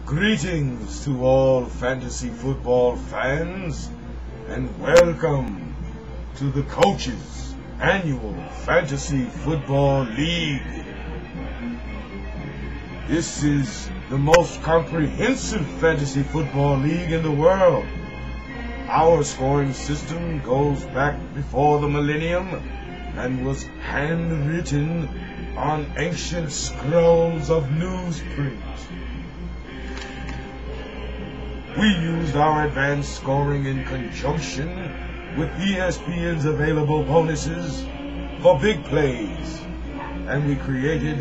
Greetings to all fantasy football fans, and welcome to the Coach's Annual Fantasy Football League. This is the most comprehensive fantasy football league in the world. Our scoring system goes back before the millennium and was handwritten on ancient scrolls of newsprint. We used our advanced scoring in conjunction with ESPN's available bonuses for big plays, and we created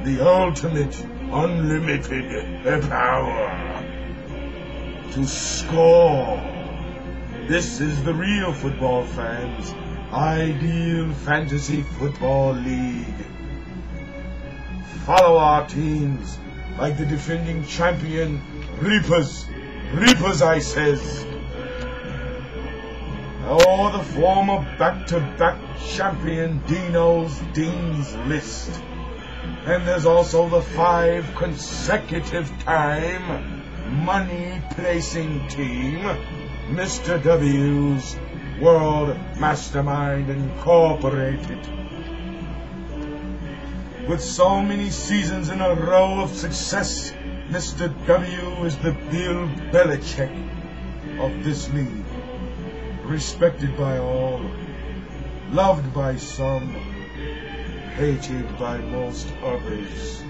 the ultimate unlimited power to score. This is the real football fans' ideal fantasy football league. Follow our teams like the defending champion Reapers, I says. Or the former back-to-back champion Dean's List. And there's also the 5 consecutive time money-placing team, Mr. W's World Mastermind Incorporated. With so many seasons in a row of success, Mr. W is the Bill Belichick of this league, respected by all, loved by some, hated by most others.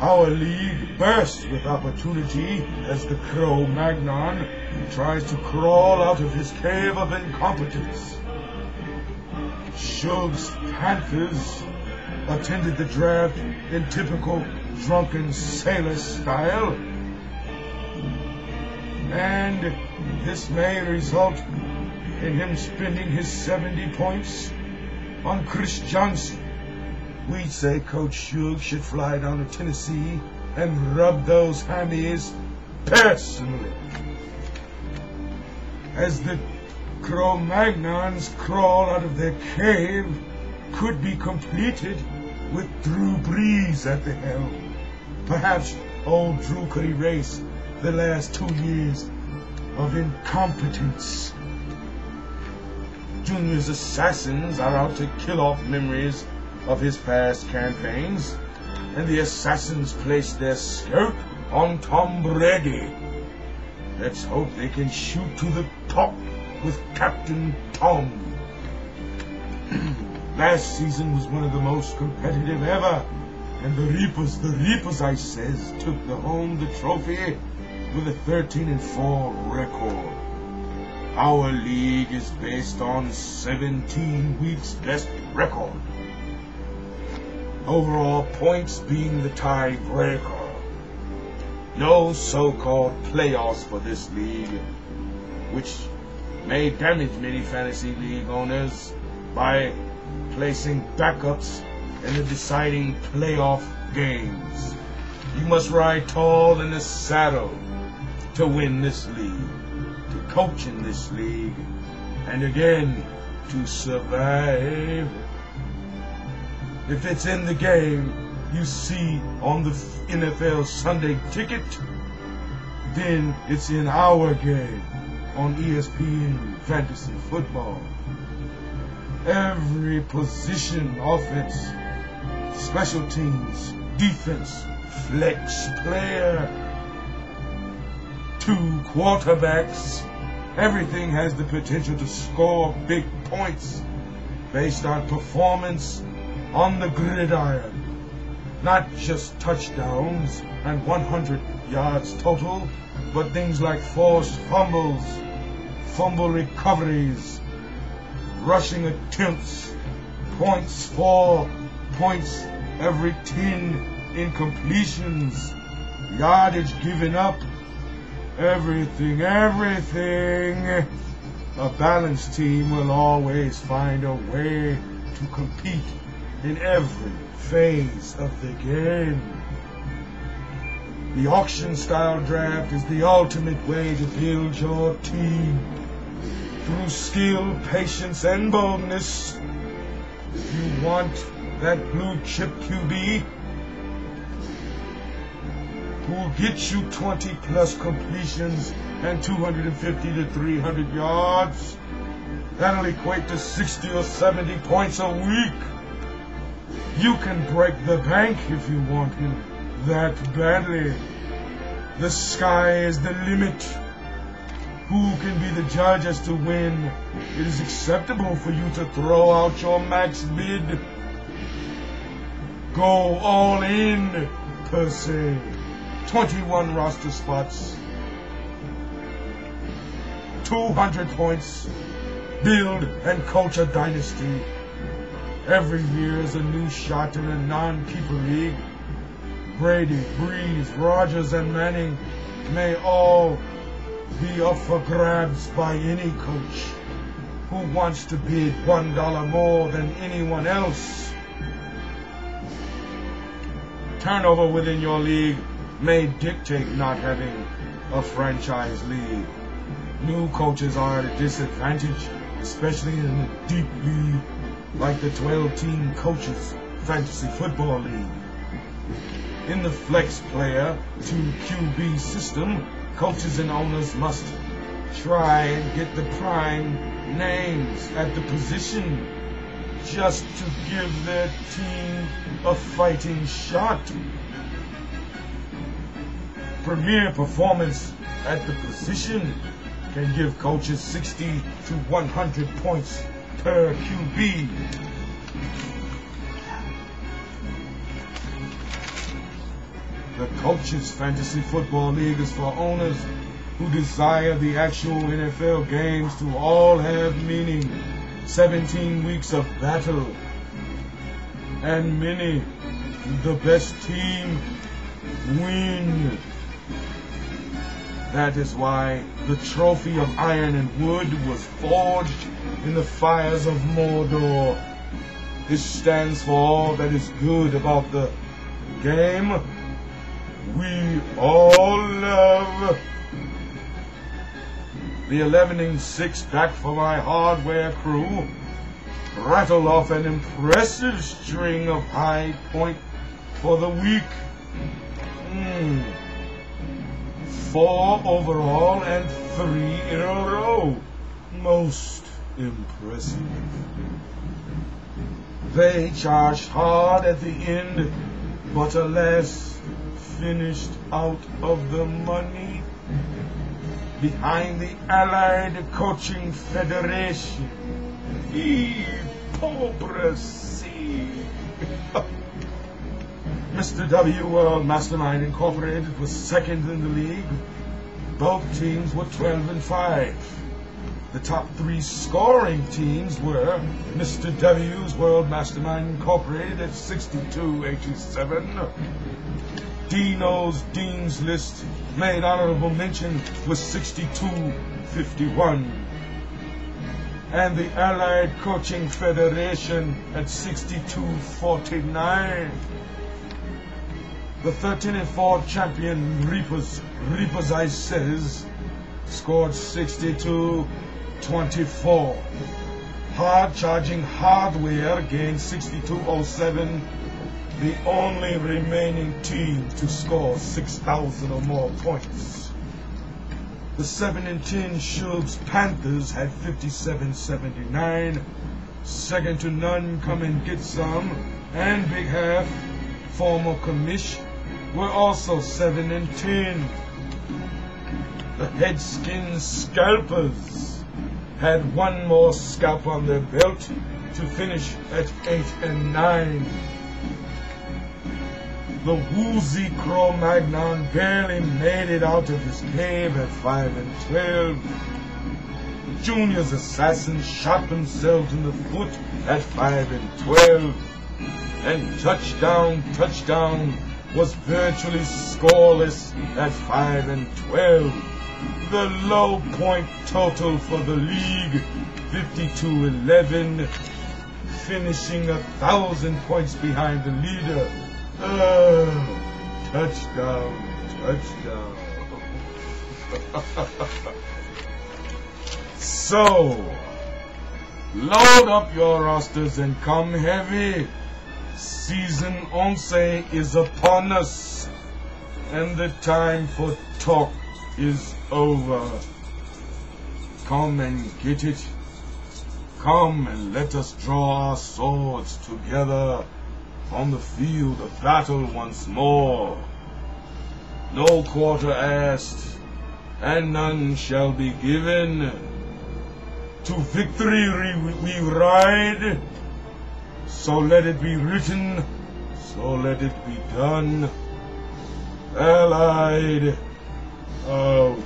Our league bursts with opportunity as the Cro-Magnon tries to crawl out of his cave of incompetence. Shug's Panthers attended the draft in typical drunken sailor style, and this may result in him spending his 70 points on Chris Johnson. We'd say Coach Shug should fly down to Tennessee and rub those hammies personally. As the Cro-Magnons crawl out of their cave, could be completed with Drew Brees at the helm. Perhaps old Drew could erase the last 2 years of incompetence. Junior's assassins are out to kill off memories of his past campaigns, and the assassins place their skirt on Tom Brady. Let's hope they can shoot to the top with Captain Tom. Last season was one of the most competitive ever, and the Reapers, I says, took home the trophy with a 13-4 record. Our league is based on 17 weeks' best record. Overall points being the tiebreaker. No so-called playoffs for this league, which may damage many fantasy league owners by placing backups in the deciding playoff games. You must ride tall in the saddle to win this league, to coach in this league, and again, to survive. If it's in the game you see on the NFL Sunday ticket, then it's in our game on ESPN Fantasy Football. Every position, offense, special teams, defense, flex player, 2 quarterbacks, everything has the potential to score big points based on performance on the gridiron. Not just touchdowns and 100 yards total, but things like forced fumbles, fumble recoveries, rushing attempts, points for points every 10 incompletions, yardage given up, everything. A balanced team will always find a way to compete in every phase of the game. The auction-style draft is the ultimate way to build your team. Through skill, patience, and boldness, you want that blue chip QB? who'll get you 20 plus completions and 250 to 300 yards. That'll equate to 60 or 70 points a week. You can break the bank if you want him that badly. The sky is the limit. Who can be the judge as to when it is acceptable for you to throw out your max bid? Go all in, per se. 21 roster spots. 200 points. Build and coach a dynasty. Every year is a new shot in a non-keeper league. Brady, Breeze, Rodgers, and Manning may all be up for grabs by any coach who wants to bid $1 more than anyone else. Turnover within your league may dictate not having a franchise league. New coaches are at a disadvantage, especially in a deep league like the 12-team coaches fantasy football league. In the flex player to QB system, coaches and owners must try and get the prime names at the position just to give their team a fighting shot. Premier performance at the position can give coaches 60 to 100 points per QB. The Coaches Fantasy Football League is for owners who desire the actual NFL games to all have meaning. 17 weeks of battle. And many, the best team, win. That is why the trophy of iron and wood was forged in the fires of Mordor. This stands for all that is good about the game we all love. The 11-6 back for my hardware crew rattled off an impressive string of high point for the week. 4 overall and 3 in a row. Most impressive. They charged hard at the end, but alas, finished out of the money. Behind the Allied Coaching Federation. Pobre si. Mr. W World Mastermind Incorporated was second in the league. Both teams were 12-5. The top 3 scoring teams were Mr. W's World Mastermind Incorporated at 62-87. Dino's Dean's List made honorable mention with 62-51. And the Allied Coaching Federation at 62-49. The 13-4 champion Reapers I Says scored 62-24. Hard-charging hardware gained 62-07. The only remaining team to score 6,000 or more points. The 7-10 Shubs Panthers had 57-79. Second to none, Come and Get Some, and Big Half, former commish, were also 7-10. The Headskin Scalpers had one more scalp on their belt to finish at 8-9. The woozy Cro-Magnon barely made it out of his cave at 5-12. Junior's assassins shot themselves in the foot at 5-12. And touchdown was virtually scoreless at 5-12. The low point total for the league, 52-11, finishing 1,000 points behind the leader. Touchdown. So, load up your rosters and come heavy. Season 11 is upon us. and the time for talk is over. Come and get it. Come and let us draw our swords together on the field of battle once more. No quarter asked, and none shall be given. To victory we ride. So let it be written, so let it be done. Allied out.